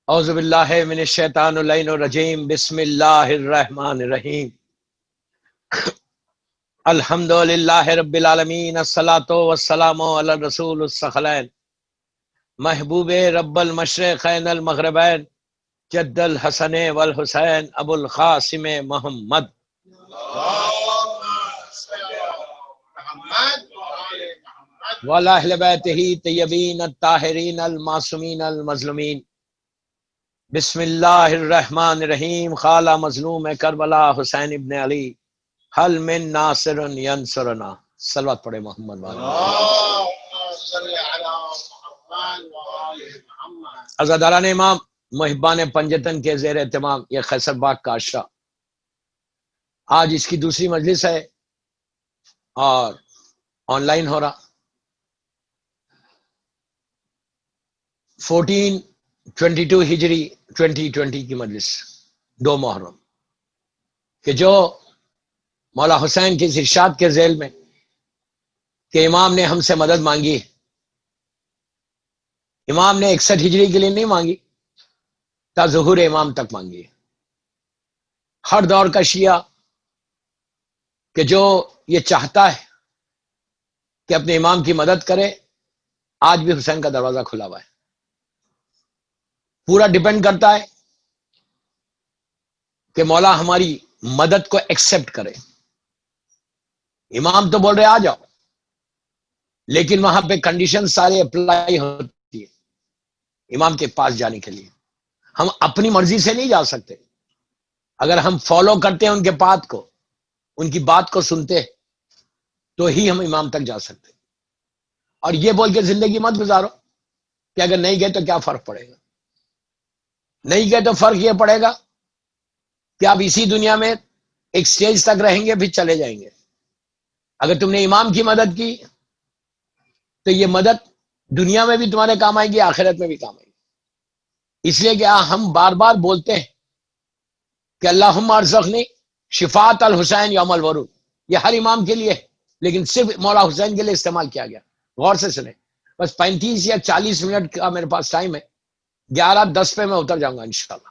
اعوذ باللہ من الشیطان اللعین الرجیم بسم اللہ الرحمن الرحیم الحمد للہ رب العالمین الصلاۃ والسلام علی الرسول الثقلین محبوب رب المشرقین المغربین جد الحسن والحسین ابو القاسم محمد وعلی اہل بیتہ طیبین الطاہرین المعصومین المظلومین بسم اللہ الرحمن الرحیم قال مظلوم کربلا حسین ابن علی حل من ناصر ینصرنا صلوات پڑھے محمد عزاداران امام محبان پنجتن کے زیر اہتمام یہ خیسر باغ کا عشرہ آج اس کی دوسری مجلس ہے اور آن لائن ہو رہا 1422 ہجری 2020 کی مجلس 2 محرم کہ جو مولا حسین کے ارشاد کے ذیل میں کہ امام نے ہم سے مدد مانگی ہے. امام نے 61 ہجری کے لیے نہیں مانگی تا ظہور امام تک مانگی ہے. ہر دور کا شیعہ کہ جو یہ چاہتا ہے کہ اپنے امام کی مدد کرے آج بھی حسین کا دروازہ کھلا ہوا ہے. پورا ڈیپینڈ کرتا ہے کہ مولا ہماری مدد کو ایکسپٹ کرے. امام تو بول رہے آ جاؤ لیکن وہاں پہ کنڈیشن سارے اپلائی ہوتی ہے امام کے پاس جانے کے لیے. ہم اپنی مرضی سے نہیں جا سکتے. اگر ہم فالو کرتے ہیں ان کے بات کو، ان کی بات کو سنتے ہیں تو ہی ہم امام تک جا سکتے. اور یہ بول کے زندگی مت گزارو کہ اگر نہیں گئے تو کیا فرق پڑے گا. نہیں گئے تو فرق یہ پڑے گا کہ آپ اسی دنیا میں ایک سٹیج تک رہیں گے پھر چلے جائیں گے. اگر تم نے امام کی مدد کی تو یہ مدد دنیا میں بھی تمہارے کام آئے گی، آخرت میں بھی کام آئے گی. اس لیے کہ ہم بار بار بولتے ہیں کہ اللہم ارزقنی شفاعت الحسین یوم الورود. یہ ہر امام کے لیے ہے لیکن صرف مولا حسین کے لیے استعمال کیا گیا. غور سے سنیں. بس 35 یا 40 منٹ کا میرے پاس ٹائم ہے. 11:10 پہ میں اتر جاؤں گا انشاءاللہ.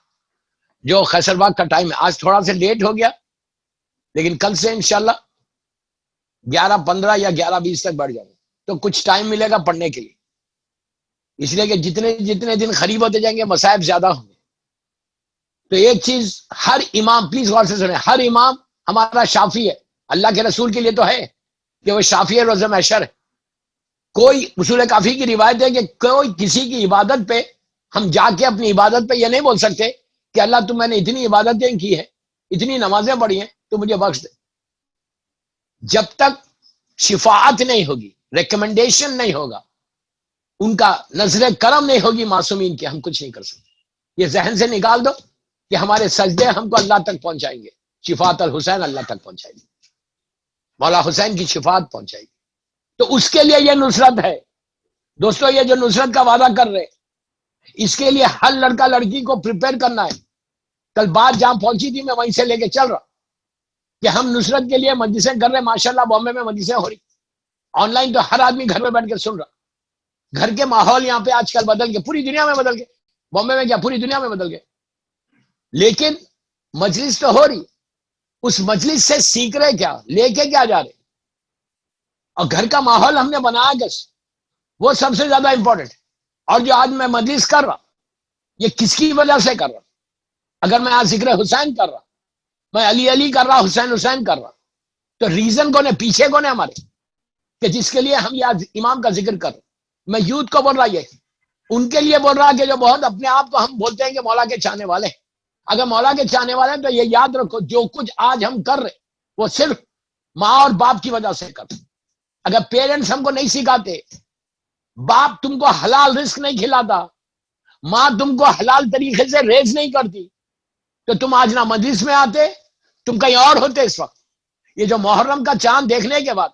جو خیسر باغ کا ٹائم ہے آج تھوڑا سا لیٹ ہو گیا لیکن کل سے انشاءاللہ 11:15 یا 11:20 تک بڑھ جاؤں گا تو کچھ ٹائم ملے گا پڑھنے کے لیے. اس لیے کہ جتنے دن قریب ہوتے جائیں گے مصائب زیادہ ہوں گے. تو ایک چیز ہر امام، پلیز غور سے سنیں، ہر امام ہمارا شافی ہے. اللہ کے رسول کے لیے تو ہے کہ وہ شافی روز محشر ہے. کوئی اصول کافی کی روایت ہے کہ کوئی کسی کی عبادت پہ ہم جا کے اپنی عبادت پہ یہ نہیں بول سکتے کہ اللہ تم میں نے اتنی عبادتیں کی ہیں، اتنی نمازیں پڑھی ہیں تو مجھے بخش دے. جب تک شفاعت نہیں ہوگی، ریکمنڈیشن نہیں ہوگا، ان کا نظر کرم نہیں ہوگی معصومین کی، ہم کچھ نہیں کر سکتے. یہ ذہن سے نکال دو کہ ہمارے سجدے ہم کو اللہ تک پہنچائیں گے. شفاعت الحسین اللہ تک پہنچائے گی، مولا حسین کی شفاعت پہنچائے گی. تو اس کے لیے یہ نصرت ہے. دوستو یہ جو نصرت کا وعدہ کر رہے اس کے لیے ہر لڑکا لڑکی کو پریپئر کرنا ہے. کل بات جہاں پہنچی تھی میں وہیں سے لے کے چل رہا کہ ہم نصرت کے لیے مجلسیں کر رہے. ماشاءاللہ بامبے میں مجلسیں ہو رہی، آن لائن تو ہر آدمی گھر میں بیٹھ کے سن رہا. گھر کے ماحول یہاں پہ آج کل بدل گئے، پوری دنیا میں بدل گئے. بامبے میں کیا پوری دنیا میں بدل گئے. لیکن مجلس تو ہو رہی، اس مجلس سے سیکھ رہے کیا، لے کے کیا جا رہے، اور گھر کا ماحول ہم نے بنایا کیسے، وہ سب سے زیادہ امپورٹنٹ ہے. اور جو آج میں مجلس کر رہا یہ کس کی وجہ سے کر رہا. اگر میں آج ذکر حسین کر رہا، میں علی علی کر رہا، حسین حسین کر رہا، تو ریزن کون ہے، پیچھے کون ہے ہمارے کہ جس کے لیے ہم یہ آج امام کا ذکر کر رہے. میں یوتھ کو بول رہا یہ ان کے لیے بول رہا کہ جو بہت اپنے آپ کو ہم بولتے ہیں کہ مولا کے چاہنے والے ہیں. اگر مولا کے چاہنے والے ہیں تو یہ یاد رکھو جو کچھ آج ہم کر رہے وہ صرف ماں اور باپ کی وجہ سے کر رہے. اگر پیرنٹس ہم کو نہیں سکھاتے، باپ تم کو حلال رزق نہیں کھلاتا، ماں تم کو حلال طریقے سے ریز نہیں کرتی تو تم آج نہ مجلس میں آتے، تم کہیں اور ہوتے. اس وقت یہ جو محرم کا چاند دیکھنے کے بعد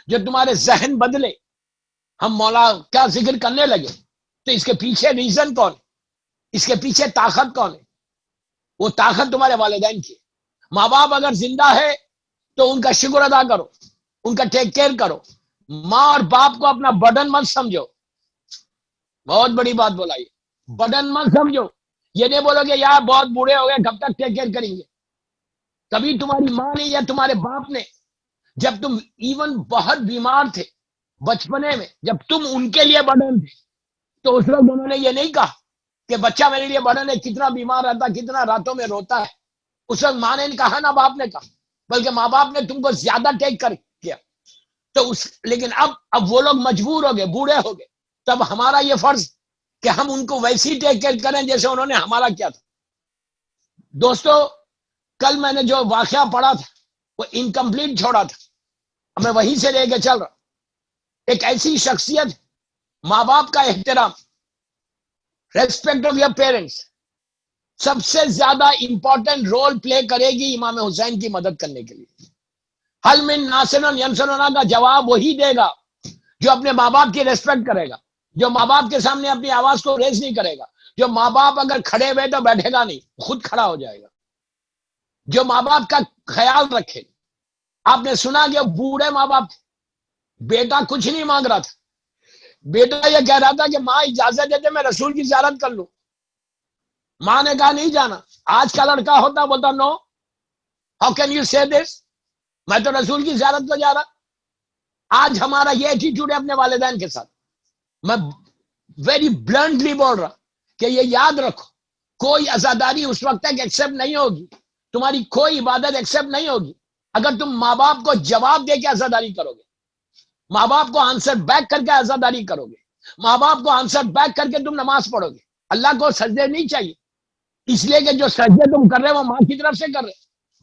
جو تمہارے ذہن بدلے، ہم مولا کا ذکر کرنے لگے، تو اس کے پیچھے ریزن کون ہے، اس کے پیچھے طاقت کون ہے. وہ طاقت تمہارے والدین کی. ماں باپ اگر زندہ ہے تو ان کا شکر ادا کرو، ان کا ٹیک کیئر کرو. ماں اور باپ کو اپنا برڈن مت سمجھو. بہت بڑی بات بولا یہ. برڈن مت سمجھو. یہ نہیں بولو کہ یار بہت بوڑھے ہو گئے کب تک ٹیک کیئر کریں گے. کبھی تمہاری ماں نے یا تمہارے باپ نے جب تم ایون بہت بیمار تھے بچپنے میں، جب تم ان کے لیے برڈن تھے، تو اس وقت انہوں نے یہ نہیں کہا کہ بچہ میرے لیے برڈن ہے، کتنا بیمار رہتا، کتنا راتوں میں روتا ہے. اس وقت ماں نے کہا نہ باپ نے کہا، بلکہ ماں باپ نے تم کو زیادہ ٹیک کر کیا. تو لیکن اب وہ لوگ مجبور ہو گئے، بوڑھے ہو گئے، تب ہمارا یہ فرض کہ ہم ان کو ویسی ٹیک کیئر کریں جیسے انہوں نے ہمارا کیا تھا. دوستو، کل میں نے جو واقعہ پڑھا تھا وہ انکمپلیٹ چھوڑا تھا، میں وہیں سے لے کے چل رہا. ایک ایسی شخصیت، ماں باپ کا احترام، ریسپیکٹ آف یور پیرنٹس، سب سے زیادہ امپورٹنٹ رول پلے کرے گی امام حسین کی مدد کرنے کے لیے. حل من ناصر ینصرنا کا جواب وہی دے گا جو اپنے ماں باپ کی ریسپیکٹ کرے گا، جو ماں باپ کے سامنے اپنی آواز کو ریز نہیں کرے گا، جو ماں باپ اگر کھڑے ہوئے تو بیٹھے گا نہیں، خود کھڑا ہو جائے گا، جو ماں باپ کا خیال رکھے. آپ نے سنا کہ بوڑھے ماں باپ تھے، بیٹا کچھ نہیں مانگ رہا تھا، بیٹا یہ کہہ رہا تھا کہ ماں اجازت دیتے میں رسول کی زیارت کر لوں. ماں نے کہا نہیں جانا. آج کا لڑکا ہوتا بولتا نو، ہاؤ کین یو سے دس، میں تو رسول کی زیارت کو جا رہا. آج ہمارا یہ ایٹیٹیوڈ ہے اپنے والدین کے ساتھ. میں ویری بلنٹلی بول رہا کہ یہ یاد رکھو، کوئی عزاداری اس وقت تک ایکسپٹ نہیں ہوگی، تمہاری کوئی عبادت ایکسپٹ نہیں ہوگی اگر تم ماں باپ کو جواب دے کے عزاداری کرو گے، ماں باپ کو آنسر بیک کر کے عزاداری کرو گے، ماں باپ کو آنسر بیک کر کے تم نماز پڑھو گے. اللہ کو سجدے نہیں چاہیے، اس لیے کہ جو سجدے تم کر رہے وہ ماں کی طرف سے کر رہے،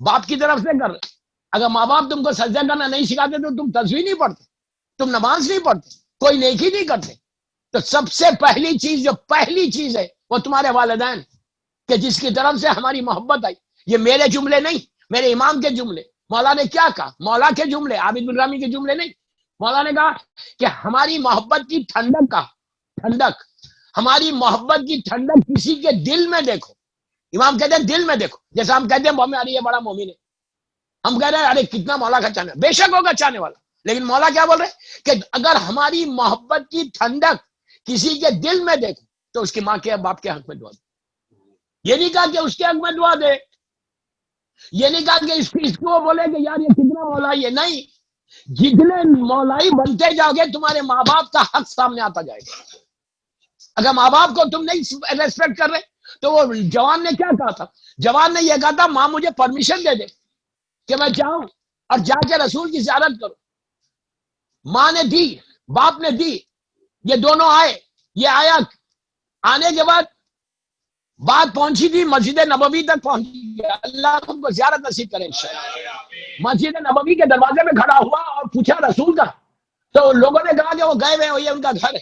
باپ کی طرف سے کر رہے. اگر ماں باپ تم کو سجدہ کرنا نہیں سکھاتے تو تم تسبیح نہیں پڑھتے، تم نماز نہیں پڑھتے، کوئی نیکی نہیں کرتے. تو سب سے پہلی چیز، جو پہلی چیز ہے وہ تمہارے والدین، کہ جس کی طرف سے ہماری محبت آئی. یہ میرے جملے نہیں، میرے امام کے جملے. مولا نے کیا کہا؟ مولا کے جملے، عابد بن رامی کے جملے نہیں. مولا نے کہا کہ ہماری محبت کی ٹھنڈک کا ٹھنڈک، ہماری محبت کی ٹھنڈک کسی کے دل میں دیکھو. امام کہتے ہیں دل میں دیکھو. جیسا ہم کہتے ہیں مومن، ارے یہ بڑا مومن ہے، ہم کہہ رہے ہیں ارے کتنا مولا کا چاہنے، بے شک ہوگا چاہنے والا، لیکن مولا کیا بول رہے کہ اگر ہماری محبت کی ٹھنڈک کسی کے دل میں دیکھو تو اس کی ماں کے باپ کے حق میں دعا دے. یہ نہیں کہا کہ اس کے حق میں دعا دے، یہ نہیں کہا کہ اس کو بولے کہ یار یہ کتنا مولائی ہے، نہیں. جتنے مولائی بنتے جاؤ گے تمہارے ماں باپ کا حق سامنے آتا جائے گا. اگر ماں باپ کو تم نہیں ریسپیکٹ کر رہے تو وہ جوان نے کیا کہا تھا؟ جوان نے یہ کہا تھا ماں مجھے پرمیشن دے دے کہ میں جاؤں اور جا کے رسول کی زیارت کروں. ماں نے دی، باپ نے دی، یہ دونوں آئے. یہ آیا، آنے کے بعد بات پہنچی تھی مسجد نبوی تک پہنچی گیا. اللہ ہم کو زیارت نصیب کرے انشاءاللہ. مسجد نبوی کے دروازے میں کھڑا ہوا اور پوچھا رسول کا، تو لوگوں نے کہا کہ وہ گئے ہوئے، یہ ان کا گھر ہے.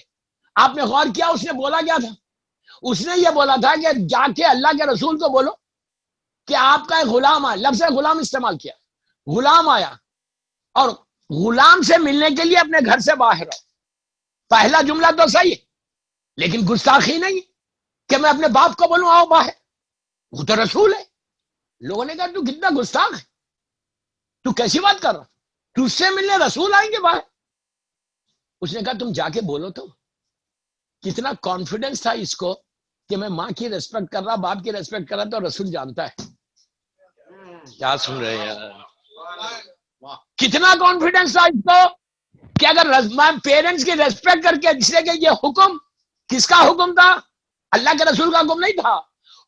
آپ نے غور کیا اس نے بولا کیا تھا؟ اس نے یہ بولا تھا کہ جا کے اللہ کے رسول کو بولو کہ آپ کا ایک غلام آیا. لفظ غلام استعمال کیا، غلام آیا، اور غلام سے ملنے کے لیے اپنے گھر سے باہر آؤ. پہلا جملہ تو صحیح ہے، لیکن گستاخی نہیں کہ میں اپنے باپ کو بولوں آؤ باہر، وہ تو رسول ہے. لوگوں نے کہا تو کتنا گستاخ ہے، تو کیسی بات کر رہا، تو اس سے ملنے رسول آئیں گے باہر. اس نے کہا تم جا کے بولو. تو کتنا کانفیڈنس تھا اس کو کہ میں ماں کی ریسپیکٹ کر رہا، باپ کی ریسپیکٹ کر رہا، تو رسول جانتا ہے. کیا سن رہے ہیں؟ کتنا کانفیڈنس تھا اس کو کہ اگر میں پیرنٹس کی ریسپیکٹ کر کے، جس نے کہ یہ حکم کس کا حکم تھا؟ اللہ کے رسول کا حکم نہیں تھا،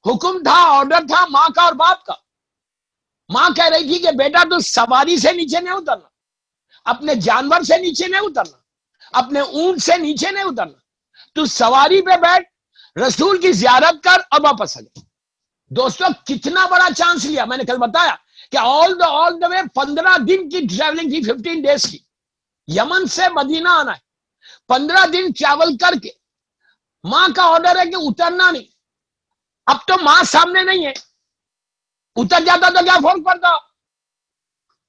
حکم تھا، آرڈر تھا ماں کا اور باپ کا. ماں کہہ رہی تھی کہ بیٹا تو سواری سے نیچے نہیں اترنا، اپنے جانور سے نیچے نہیں اترنا، اپنے اونٹ سے نیچے نہیں اترنا، تو سواری پہ بیٹھ، رسول کی زیارت کر اور واپس آ جائے. دوستو کتنا بڑا چانس لیا. میں نے کل بتایا کہ آل دا وے 15 دن کی ٹریولنگ تھی، 15 ڈیز کی. یمن سے مدینہ آنا ہے، 15 دن ٹریول کر کے ماں کا آرڈر ہے کہ اترنا نہیں. اب تو ماں سامنے نہیں ہے، اتر جاتا تو کیا فرق پڑتا،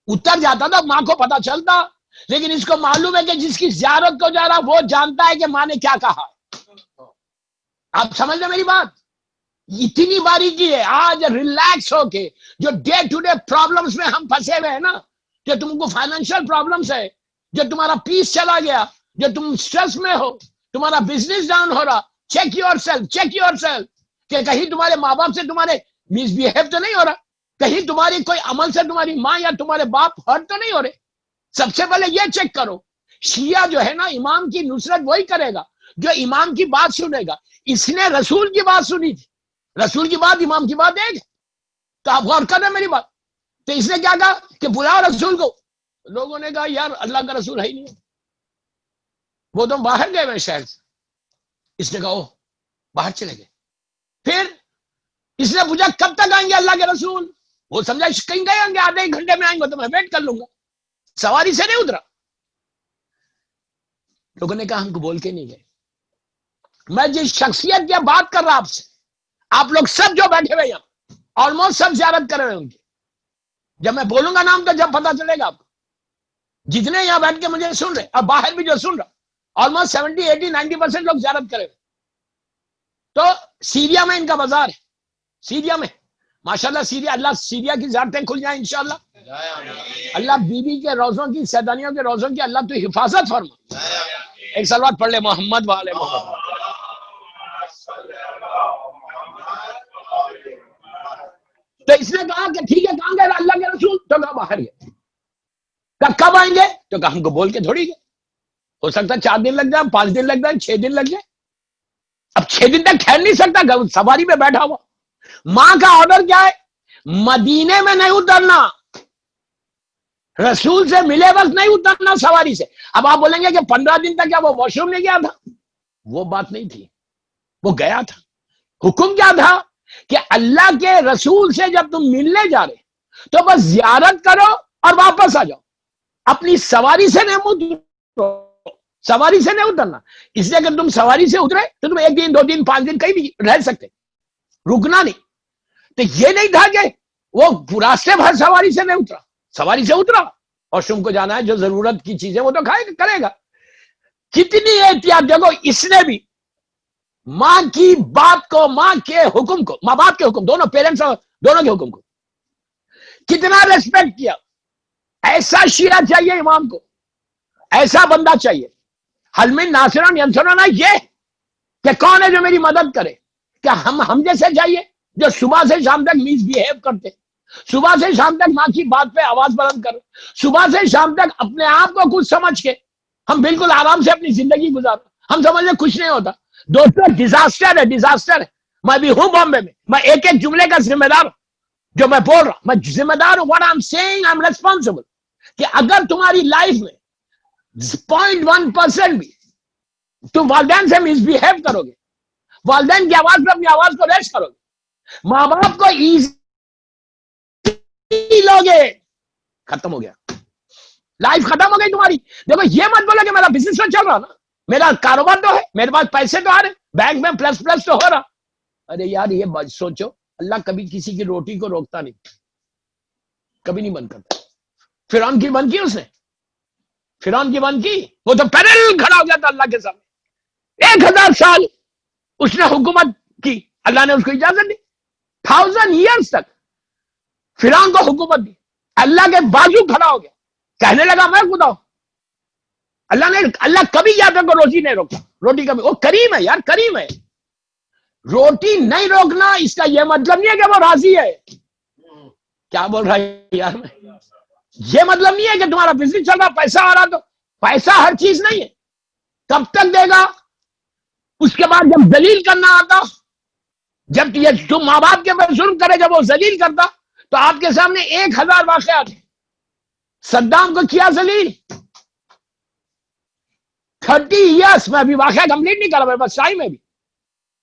اتر جاتا تو ماں کو پتا چلتا. لیکن اس کو معلوم ہے کہ جس کی زیارت کو جا رہا وہ جانتا ہے کہ ماں نے کیا کہا. آپ سمجھ لیں میری بات، اتنی باریکی ہے. آج ریلیکس ہو کے جو ڈے ٹو ڈے پرابلمز میں ہم پھنسے ہوئے ہیں نا، جو تم کو فائنینشیل پرابلمز ہے، جو تمہارا پیس چلا گیا، جو تم سٹریس میں ہو، تمہارا بزنس ڈاؤن ہو رہا، چیک یور سیلف کہ کہیں تمہارے ماں باپ سے تمہارے مس بہیو تو نہیں ہو رہا، کہیں تمہاری کوئی عمل سے تمہاری ماں یا تمہارے باپ ہرٹ تو نہیں ہو رہے. سب سے پہلے یہ چیک کرو. شیعہ جو ہے نا امام کی نصرت وہی کرے گا جو امام کی بات سنے گا. اس نے رسول کی بات سنی تھی، رسول کی بات امام کی بات ایک ہے. تو آپ غور کر رہے ہیں میری بات. تو اس نے کیا کہا کہ بلاؤ رسول کو. لوگوں نے کہا یار اللہ کا رسول ہے ہی نہیں، وہ تو باہر گئے ہوئے شہر سے. اس نے کہا او باہر چلے گئے. پھر اس نے پوچھا کب تک آئیں گے اللہ کے رسول؟ وہ سمجھا کہیں گئے ہوں گے، آدھے ایک گھنٹے میں آئیں گے تو میں ویٹ کر لوں گا. سواری سے نہیں اترا. لوگوں نے کہا ہم کو بول کے نہیں گئے. میں جس شخصیت کی بات کر رہا آپ سے، آپ لوگ سب جو بیٹھے ہوئے یہاں آلموسٹ سب زیارت کر رہے ہوں گے. جب میں بولوں گا نام تو جب پتا چلے گا آپ کو. جتنے یہاں بیٹھ کے مجھے سن رہے اور باہر بھی جو سن رہا آلموسٹ 70 80 90% لوگ زیارت کرے ہوئے. تو سیریا میں ان کا بازار ہے. سیریا میں ماشاءاللہ سیریا، اللہ سیریا کی زیارتیں کھل جائیں انشاءاللہ. اللہ بیوی کے روزوں کی، سیدانیوں کے روزوں کی اللہ تو حفاظت فرما. ایک صلوات پڑھ لے محمد والے محمد. تو اس نے کہا کہ ٹھیک ہے کہاں گئے اللہ کے رسول؟ تو کہا باہر گئے. کہا کب آئیں گے؟ تو کہا ہم کو بول کے تھوڑی گئے. ہو سکتا ہے 4 دن لگ جائے، 5 دن لگ جائے، 6 دن لگ جائے. اب 6 دن تک ٹھہر نہیں سکتا، سواری پہ بیٹھا ہوا. ماں کا آرڈر کیا ہے؟ مدینے میں نہیں اترنا، رسول سے ملے وقت نہیں اترنا سواری سے. اب آپ بولیں گے کہ 15 دن تک کیا وہ واش روم نہیں گیا تھا؟ وہ بات نہیں تھی، وہ گیا تھا. حکم کیا تھا کہ اللہ کے رسول سے جب تم ملنے جا رہے تو بس زیارت کرو اور واپس آ جاؤ. اپنی سواری سے نہیں اترو، سواری سے نہیں اترنا. اس لیے اگر تم سواری سے اترے تو تم 1 دن 2 دن 5 دن کہیں بھی رہ سکتے، رکنا نہیں. تو یہ نہیں تھا کہ وہ راستے بھر سواری سے نہیں اترا، سواری سے اترا اور شم کو جانا ہے، جو ضرورت کی چیزیں وہ تو کھائے کرے گا. کتنی احتیاط. دیکھو اس نے بھی ماں کی بات کو، ماں کے حکم کو، ماں باپ کے حکم، دونوں پیرنٹس اور دونوں کے حکم کو کتنا ریسپیکٹ کیا. ایسا شیعہ چاہیے امام کو، ایسا بندہ چاہیے. حل من ناصرن ینصرنا، یہ کہ کون ہے جو میری مدد کرے. کیا ہم جیسے چاہیے جو صبح سے شام تک میس بہیو کرتے، صبح سے شام تک ماں کی بات پہ آواز بلند کر، صبح سے شام تک اپنے آپ کو کچھ سمجھ کے ہم بالکل آرام سے اپنی زندگی گزار، ہم سمجھ لیں کچھ نہیں ہوتا. دوستوں ڈیزاسٹر ہے، ڈیزاسٹر ہے. میں بھی ہوں بامبے میں، میں ایک ایک جملے کا ذمہ دار ہوں جو میں بول رہا ہوں. میں ذمہ دار ہوں. what I'm saying I'm responsible. کہ اگر تمہاری لائف میں 0.1% بھی تم والدین سے مس بہیو کرو گے، والدین کی آواز پہ اپنی آواز کو ریس کرو گے، ماں باپ کو ایزی لوگے، ختم ہو گیا، لائف ختم ہو گئی تمہاری. دیکھو یہ مت بولو کہ میرا بزنس تو چل رہا نا، میرا کاروبار تو ہے، میرے پاس پیسے تو آ رہے، بینک میں پلس پلس تو ہو رہا. ارے یار یہ بات سوچو، اللہ کبھی کسی کی روٹی کو روکتا نہیں، کبھی نہیں بند کرتا. فرعون کی بند کی اس نے، فرعون کی بند کی. وہ تو پیرل کھڑا ہو گیا تھا اللہ کے سامنے. 1000 سال اس نے حکومت کی، اللہ نے اس کو اجازت دی. 1000 ایئرز تک فرعون کو حکومت دی. اللہ کے بازو کھڑا ہو گیا، کہنے لگا میں خدا ہوں. اللہ کبھی یاد رکھو روزی نہیں روکتا. روٹی کبھی، وہ کریم ہے یار، کریم ہے. روٹی نہیں روکنا اس کا یہ مطلب نہیں ہے کہ وہ راضی ہے. کیا بول رہا ہے یار میں؟ یہ مطلب نہیں ہے کہ تمہارا بزنس چل رہا، پیسہ آ رہا تو پیسہ ہر چیز نہیں ہے. کب تک دے گا؟ اس کے بعد جب ذلیل کرنا آتا، جب یہ تم ماں باپ کے اوپر ظلم کرے، جب وہ ذلیل کرتا تو آپ کے سامنے 1000 واقعات ہیں. صدام کو کیا ذلیل 30 ایئرس میں ابھی واقعہ کمپلیٹ نہیں کر رہا، بس ٹائم میں بھی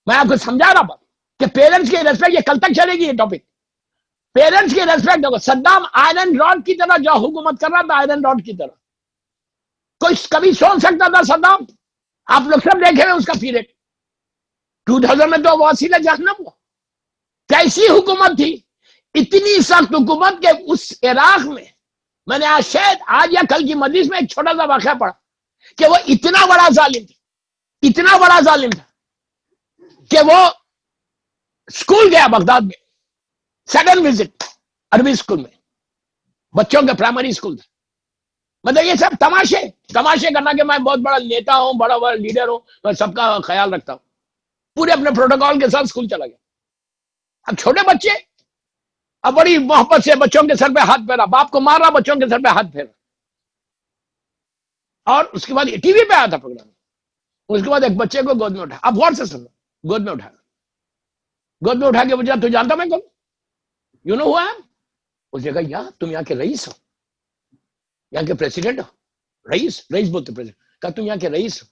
میں آپ کو سمجھا رہا بات کہ پیرنٹس کی ریسپیکٹ، یہ کل تک چلے گی یہ ٹاپک. پیرنٹس کی ریسپیکٹ دیکھو. صدام آئرن راڈ کی طرح جو حکومت کر رہا تھا، آئرن راڈ کی طرح. کوئی کبھی سوچ سکتا تھا صدام؟ آپ لوگ سب دیکھے ہوئے اس کا پیریڈ. 2000 میں تو وسیلہ جہنم ہوا. کیسی حکومت تھی؟ اتنی سخت حکومت کہ اس عراق میں نے شاید آج یا کل کی مجلس میں ایک چھوٹا سا واقعہ پڑھا کہ وہ اتنا بڑا ظالم تھا، اتنا بڑا ظالم تھا کہ وہ اسکول گیا بغداد میں، سڈن وزٹ عربی اسکول میں، بچوں کا پرائمری اسکول تھا. مطلب یہ سب تماشے کرنا کہ میں بہت بڑا نیتا ہوں، بڑا لیڈر ہوں، میں سب کا خیال رکھتا ہوں. پورے اپنے پروٹوکول کے ساتھ اسکول چلا گیا. اب چھوٹے بچے اب بڑی محبت سے بچوں کے سر پہ ہاتھ پھیرا, باپ کو مار رہا, بچوں کے سر پہ ہاتھ پھیرا. اور اس کے بعد ٹی وی پہ آیا تھا پروگرام. اس کے بعد ایک بچے کو گود میں اٹھا, اب غور سے سنو, گود میں اٹھایا, گود میں اٹھا کے پوچھا تو جانتا میں کون, یو نو ہوا ہے. اس نے کہا یار تم یہاں کے رئیس ہو, یہاں کے پریسیڈنٹ ہو. رئیس, رئیس بولتے پریسیڈنٹ. کہا تم یہاں کے رئیس ہو.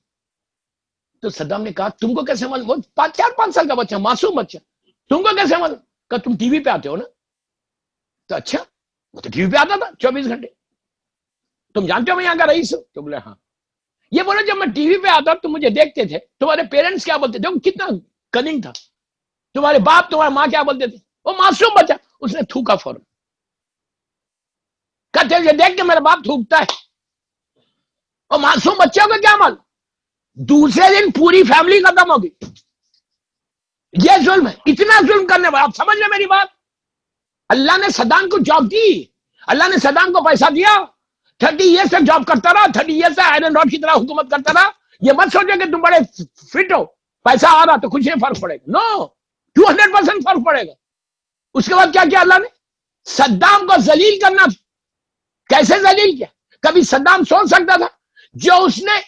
تو صدام نے کہا تم کو کیسے معلوم, وہ 4-5 سال کا بچہ, معصوم بچہ, تم کو کیسے معلوم. کہا تم ٹی وی پہ آتے ہو نا. تو اچھا, وہ تو ٹی وی پہ آتا تھا 24 گھنٹے. تم جانتے ہو میں یہاں کا رئیس ہوں. تو بولے ہاں. یہ بولے جب میں ٹی وی پہ آتا تم مجھے دیکھتے تھے, تمہارے پیرنٹس کیا بولتے تھے, وہ کتنا کننگ تھا, تمہارے باپ تمہاری ماں کیا بولتے تھے. وہ معصوم بچہ, اس نے تھوکا فوراً. کہتے ہیں دیکھ کے میرا باپ تھوکتا ہے. اور معصوم بچوں کو کیا معلوم, دوسرے دن پوری فیملی ختم ہوگی. یہ ظلم ہے, اتنا ظلم کرنے والا. آپ سمجھ لیں میری بات. اللہ نے صدام کو جاب دی, اللہ نے صدام کو پیسہ دیا, 30 ایئر سے جاب کرتا رہا, 30 ایئر سے آئرن راڈ کی طرح حکومت کرتا رہا. یہ مت سوچے کہ تم بڑے فٹ ہو, پیسہ آ رہا تو کچھ نہیں فرق پڑے گا. نو, 200% فرق پڑے گا. اس کے بعد کیا کیا اللہ نے, صدام کو ذلیل کرنا. کیسے ذلیل کیا. کبھی صدام سوچ سکتا تھا جو اس نے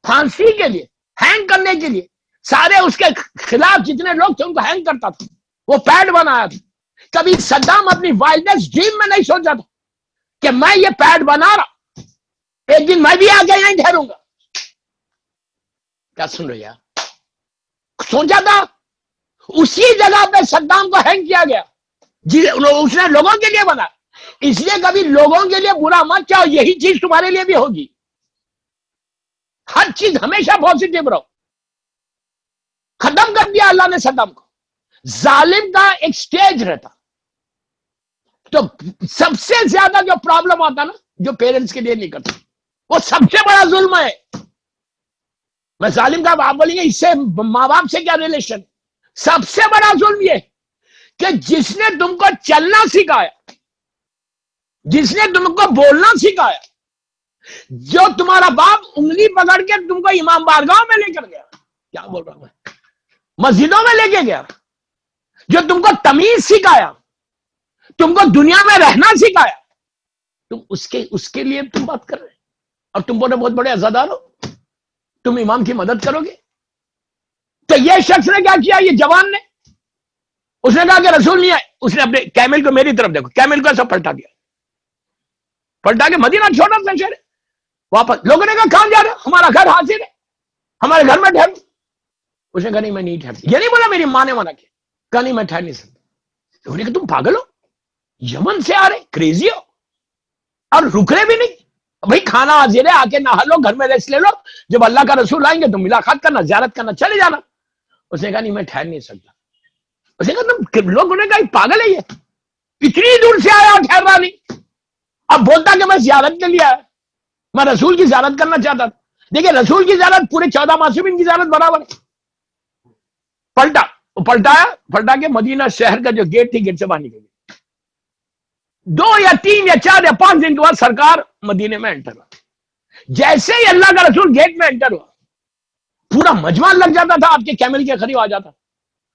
پھانسی کے لیے, ہینگ کرنے کے لیے سارے اس کے خلاف جتنے لوگ تھے ان کو ہینگ کرتا تھا, وہ پیڈ بنایا تھا. کبھی صدام اپنی وائلڈسٹ ڈریم میں نہیں سوچا تھا کہ میں یہ پیڈ بنا رہا, ایک دن میں بھی آگے یہیں ٹھہروں گا. کیا سن رہے یار, سوچا تھا. اسی جگہ پہ صدام کو ہینگ کیا گیا, اس نے لوگوں کے لیے بنا. اس لیے کبھی لوگوں کے لیے برا مت چاہو, یہی چیز تمہارے لیے بھی ہوگی. ہر چیز ہمیشہ پازیٹو رہو. ختم کر دیا اللہ نے صدام کو. ظالم کا ایک سٹیج رہتا, تو سب سے زیادہ جو پرابلم آتا نا, جو پیرنٹس کے لیے نہیں کرتا, وہ سب سے بڑا ظلم ہے. میں ظالم کا, آپ بولیں گے اس سے ماں باپ سے کیا ریلیشن. سب سے بڑا ظلم یہ کہ جس نے تم کو چلنا سکھایا, جس نے تم کو بولنا سکھایا, جو تمہارا باپ انگلی پکڑ کے تم کو امام بارگاہ میں لے کر گیا, کیا بول رہا ہوں میں, مسجدوں میں لے کے گیا, جو تم کو تمیز سکھایا, تم کو دنیا میں رہنا سکھایا, تم اس کے لیے تم بات کر رہے. اور تم بہت بڑے عزادار ہو, تم امام کی مدد کرو گے. تو یہ شخص نے کیا کیا, یہ جوان نے, اس نے کہا کہ رسول نہیں آئے. اس نے اپنے کیمل کو, میری طرف دیکھو, کیمل کو ایسا پلٹا دیا, پلٹا کے مدینہ چھوڑا تھا شہر واپس. لوگوں نے کہا کہاں جا رہے, ہمارا گھر حاضر ہے, ہمارے گھر میں ٹھہر. اس نے کہا نہیں میں نہیں ٹھہرتی. یہ نہیں بولا میری ماں نے منع کیا, کہا نہیں میں ٹھہر نہیں سکتا. انہوں نے کہا تم پاگل ہو, یمن سے آ رہے, کریزی ہو, اور رک رہے بھی نہیں. بھائی کھانا حاضر ہے, آ کے نہا لو, گھر میں ریسٹ لے لو, جب اللہ کا رسول آئیں گے تو ملاقات کرنا, زیارت کرنا, چلے جانا. اس نے کہا نہیں میں ٹھہر نہیں سکتا. اس نے کہا تم لوگوں نے کہا پاگل ہے یہ, اتنی دور سے آیا اور ٹھہر رہا نہیں. اب بولتا کہ میں زیارت کے لیے آیا, میں رسول کی زیارت کرنا چاہتا تھا. دیکھیں رسول کی زیارت پورے 14 معصومین کی زیارت برابر ہے. پلٹا, وہ پلٹا کے مدینہ شہر کا جو گیٹ تھی, گیٹ سے باہر نکل گئی. 2 یا 3 یا 4 یا 5 دن کے بعد سرکار مدینے میں انٹر ہوا. جیسے ہی اللہ کا رسول گیٹ میں انٹر ہوا, پورا مجمع لگ جاتا تھا, آپ کے کیمل کے قریب آ جاتا.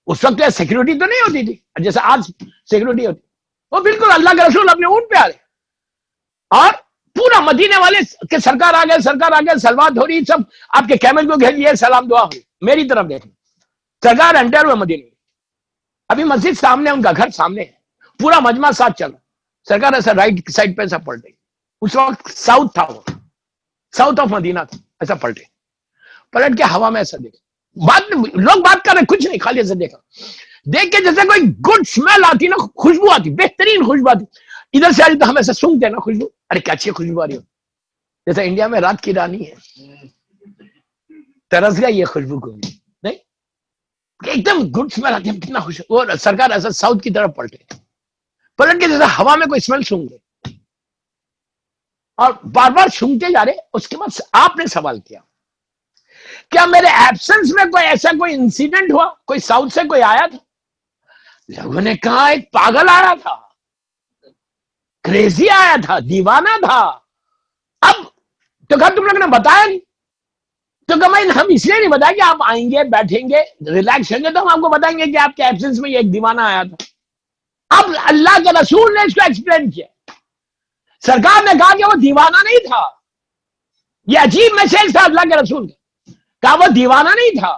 اس وقت سیکورٹی تو نہیں ہوتی تھی جیسے آج سیکورٹی ہوتی. وہ بالکل اللہ کے رسول اپنے اونٹ پہ آ رہے, اور پورا مدینے والے کہ سرکار آ گئے, سرکار آ گئے, سلوات ہو رہی, سب آپ کے کیمل کو گھیر لیے, سلام دعا ہوئی. میری طرف دیکھیں, سرکار انٹر ہوئے مدینے میں. ابھی مسجد سامنے, ان کا گھر سامنے ہے, پورا مجمع ساتھ چل رہا. سرکار ایسا رائٹ سائڈ پہ ایسا پلٹے. اس وقت ساؤتھ تھا, وہ ساؤتھ آف مدینہ تھا, ایسا پلٹے. پلٹ کے ہوا میں ایسا دیکھا, لوگ بات کر رہے, کچھ نہیں, خالی ایسا دیکھا. دیکھ کے جیسے کوئی گڈ اسمیل آتی نا, خوشبو آتی, بہترین خوشبو آتی. ادھر سے آئی تو ہم ایسا سونگتے نا خوشبو, ارے کیا اچھی خوشبو آ رہی ہو, جیسے انڈیا میں رات کی رانی ہے, ترس گیا یہ خوشبو کو نہیں, ایک دم گڈ اسمیل آتی ہے, کتنا خوش. وہ سرکار ایسا ساؤتھ کی طرف پلٹے, پلٹ کے جیسے ہوا میں کوئی اسمیل سونگ گئے, اور بار بار سونگتے جا رہے. اس کے بعد آپ نے سوال کیا کیا میرے ایبسنس میں کوئی ایسا کوئی انسیڈنٹ ہوا, کوئی ساؤتھ سے کوئی آیا تھا. لوگوں نے کہا ایک پاگل آیا تھا, کریزی آیا تھا, دیوانہ تھا. اب تو کہا تم لوگوں نے بتایا نہیں. تو کمائن ہم اس لیے نہیں بتائیں کہ آپ آئیں گے بیٹھیں گے ریلیکس ہوں گے تو ہم آپ کو بتائیں گے کہ آپ کے ایبسنس میں یہ ایک دیوانہ آیا تھا. اب اللہ کے رسول نے اس کو ایکسپلین کیا. سرکار نے کہا کہ وہ دیوانہ نہیں تھا. یہ عجیب میسج تھا اللہ کے رسول کا. کہا وہ دیوانہ نہیں تھا.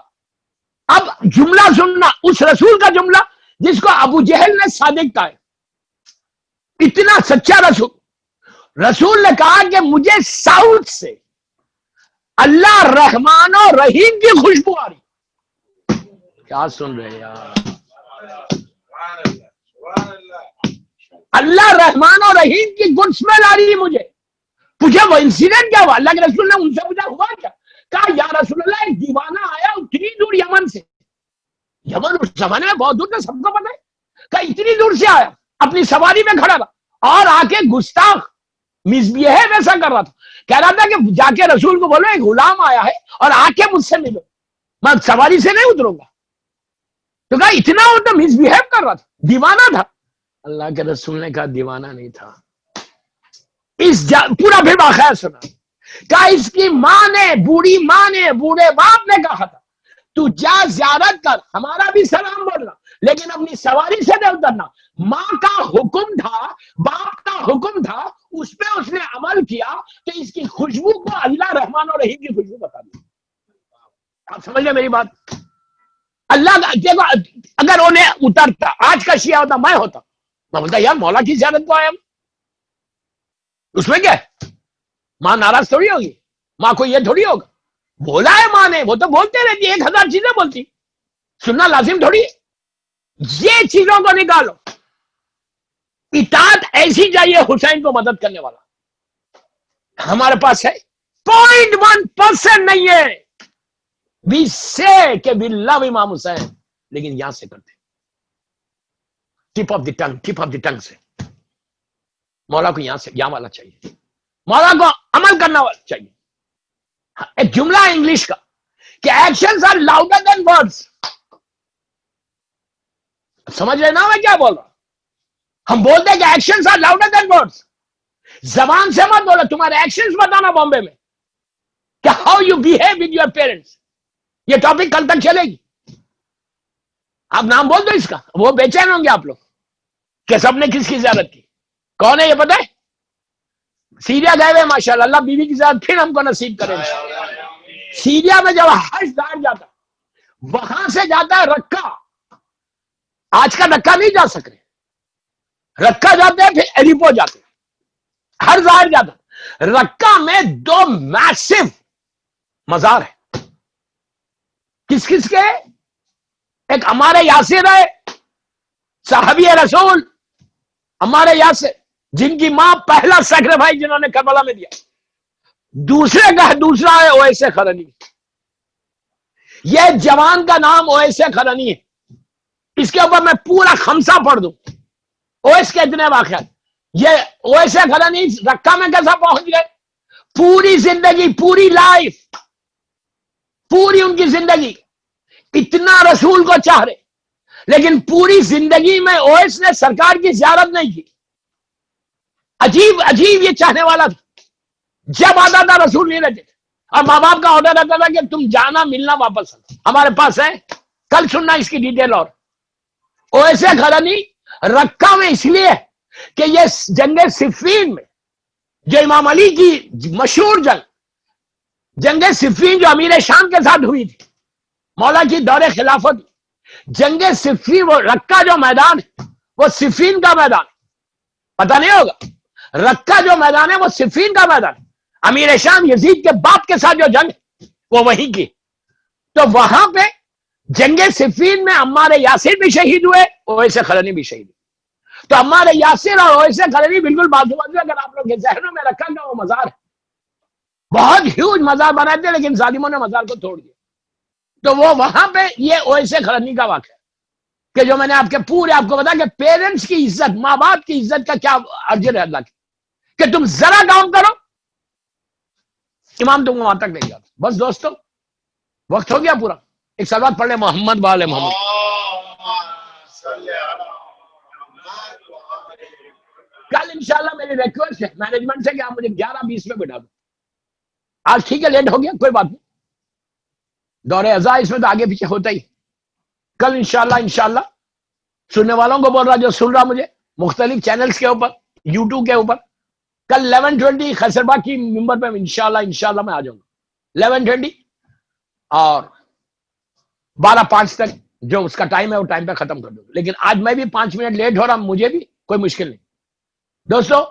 اب جملہ سننا اس رسول کا جملہ جس کو ابو جہل نے صادق کہا ہے. اتنا سچا رسول. رسول نے کہا کہ مجھے ساؤتھ سے اللہ رحمان و رحیم کی خوشبو آ رہی. کیا سن رہے یار؟ اللہ رحمان و رحیم کی گڈ اسمیل آ رہی ہے مجھے. پوچھا وہ انسیڈنٹ کیا ہوا؟ اللہ کے رسول نے ان سے پوچھا ہوا کیا؟ کہا یا رسول اللہ ایک دیوانہ آیا اتنی دور یمن سے. یمن اس زمانے میں بہت دور تھا سب کو پتہ ہے. کہا اتنی دور سے آیا اپنی سواری میں کھڑا تھا اور آ کے گستاخ مسبیہیو ویسا کر رہا تھا. کہہ رہا تھا کہ جا کے رسول کو بولو ایک غلام آیا ہے اور آ کے مجھ سے ملو میں سواری سے نہیں اتروں گا. تو کہا اتنا وہ تو مسبیہیو کر رہا تھا دیوانہ تھا. اللہ کے رسول نے کہا دیوانہ نہیں تھا. پورا پھر واقعہ سنا. کہا اس کی ماں نے بوڑھی ماں نے بوڑھے باپ نے کہا تھا تو جا زیارت کر ہمارا بھی سلام بولنا لیکن اپنی سواری سے نہیں اترنا. ماں کا حکم تھا باپ کا حکم تھا اس پہ اس نے عمل کیا تو اس کی خوشبو کو اللہ رحمان اور رحیم کی خوشبو بتا دی. آپ سمجھ لیں میری بات؟ اللہ دیکھو اگر انہیں اترتا آج کا شیعہ ہوتا میں ہوتا میں بولتا یار مولا کی زیارت کو آیا اس میں کیا ہے؟ ماں ناراض تھوڑی ہوگی. ماں کو یہ تھوڑی ہوگا بولا ہے ماں نے وہ تو بولتے رہتی 1000 چیزیں بولتی سننا لازم تھوڑی. یہ چیزوں کو نکالو. اطاعت ایسی چاہیے حسین کو مدد کرنے والا ہمارے پاس ہے 0.1% نہیں ہے. We say کہ we love امام حسین لیکن یہاں سے کرتے ٹپ آف دی ٹنگ سے. مولا کو یہاں سے یہاں والا چاہیے. مولا کو عمل کرنا والا چاہیے. ایک جملہ انگلش کا کہ actions are louder than words. سمجھ رہے نا میں کیا بول رہا ہوں؟ ہم بولتے ہیں کہ actions are louder than words. زبان سے مت بولو تمہارے ایکشنز بتانا بامبے میں کہ how you behave with your parents. یہ ٹاپک کل تک چلے گی. آپ نام بول دو اس کا وہ بے چین ہوں گے آپ لوگ کہ سب نے کس کی زیارت کی. کون ہے یہ پتہ ہے؟ سیریا گئے ہوئے ماشاءاللہ اللہ بیوی کی زیارت پھر ہم کو نصیب کرے. سیریا میں جب حج دار جاتا وہاں سے جاتا ہے رکہ. آج کا رکہ نہیں جا سکتے. رکہ جاتے ہیں پھر ایریپو جاتے ہیں ہر ظاہر جاتا. رکہ میں 2 میسو مزار ہے. کس کس کے؟ ایک ہمارے یاسر ہے صحابی رسول ہمارے یاسر جن کی ماں پہلا سیکریفائس جنہوں نے کربلا میں دیا. دوسرے کا دوسرا ہے اویس قرنی. یہ جوان کا نام اویس قرنی ہے. اس کے اوپر میں پورا خمسہ پڑھ دوں. اویس کے اتنے واقعات. یہ اویس قرنی رکہ میں کیسا پہنچ گئے؟ پوری زندگی پوری لائف پوری ان کی زندگی اتنا رسول کو چاہ رہے لیکن پوری زندگی میں اویس نے سرکار کی زیارت نہیں کی. عجیب عجیب یہ چاہنے والا تھا. جب آتا تھا رسول نہیں رہتے تھے اور ماں باپ کا آرڈر رہتا تھا کہ تم جانا ملنا واپس آنا. ہمارے پاس ہے کل سننا اس کی ڈیٹیل. اور اویس قرنی رکہ میں اس لیے کہ یہ جنگ صفین میں جو امام علی کی مشہور جنگ صفین جو امیر شام کے ساتھ ہوئی تھی مولا کی دور خلافت. جنگ صفین وہ رکہ جو میدان ہے وہ صفین کا میدان ہے. پتہ نہیں ہوگا رکہ جو میدان ہے وہ صفین کا میدان ہے. امیر شام یزید کے باپ کے ساتھ جو جنگ ہے وہ وہی کی. تو وہاں پہ جنگ صفین میں عمار یاسر بھی شہید ہوئے اویس قرنی بھی شہید ہوئے. تو عمار یاسر اور اویس قرنی بالکل بازو بازو. اگر آپ لوگ کے ذہنوں میں رکھا گا وہ مزار ہے بہت ہیوج مزار بنائے تھے لیکن ظالموں نے مزار کو توڑ دیا. تو وہ وہاں پہ یہ اویس قرنی کا واقعہ کہ جو میں نے آپ کے پورے آپ کو بتا کہ پیرنٹس کی عزت ماں باپ کی عزت کا کیا اجر ہے اللہ کی کہ تم ذرا کام کرو امام تم کو وہاں تک نہیں جاتا. بس دوستو وقت ہو گیا پورا. ایک سلوات پڑھ لیں محمد والے محمد. کل انشاءاللہ میری ریکویسٹ ہے مینجمنٹ سے کہ آپ مجھے 11:20 میں بٹھا دو. آج ٹھیک ہے لیٹ ہو گیا کوئی بات نہیں دور ازا اس میں تو آگے پیچھے ہوتا ہی. کل انشاءاللہ سننے والوں کو بول رہا جو سن رہا مجھے مختلف چینلز کے اوپر، یوٹیوب کے اوپر، کل 11:20 خیسرباغ کی ممبر پہ انشاءاللہ میں آ جاؤں گا 11:20 اور 12:05 تک جو اس کا ٹائم ہے وہ ٹائم پہ ختم کر دوں. لیکن آج میں بھی 5 منٹ لیٹ ہو رہا، مجھے بھی کوئی مشکل نہیں. دوستو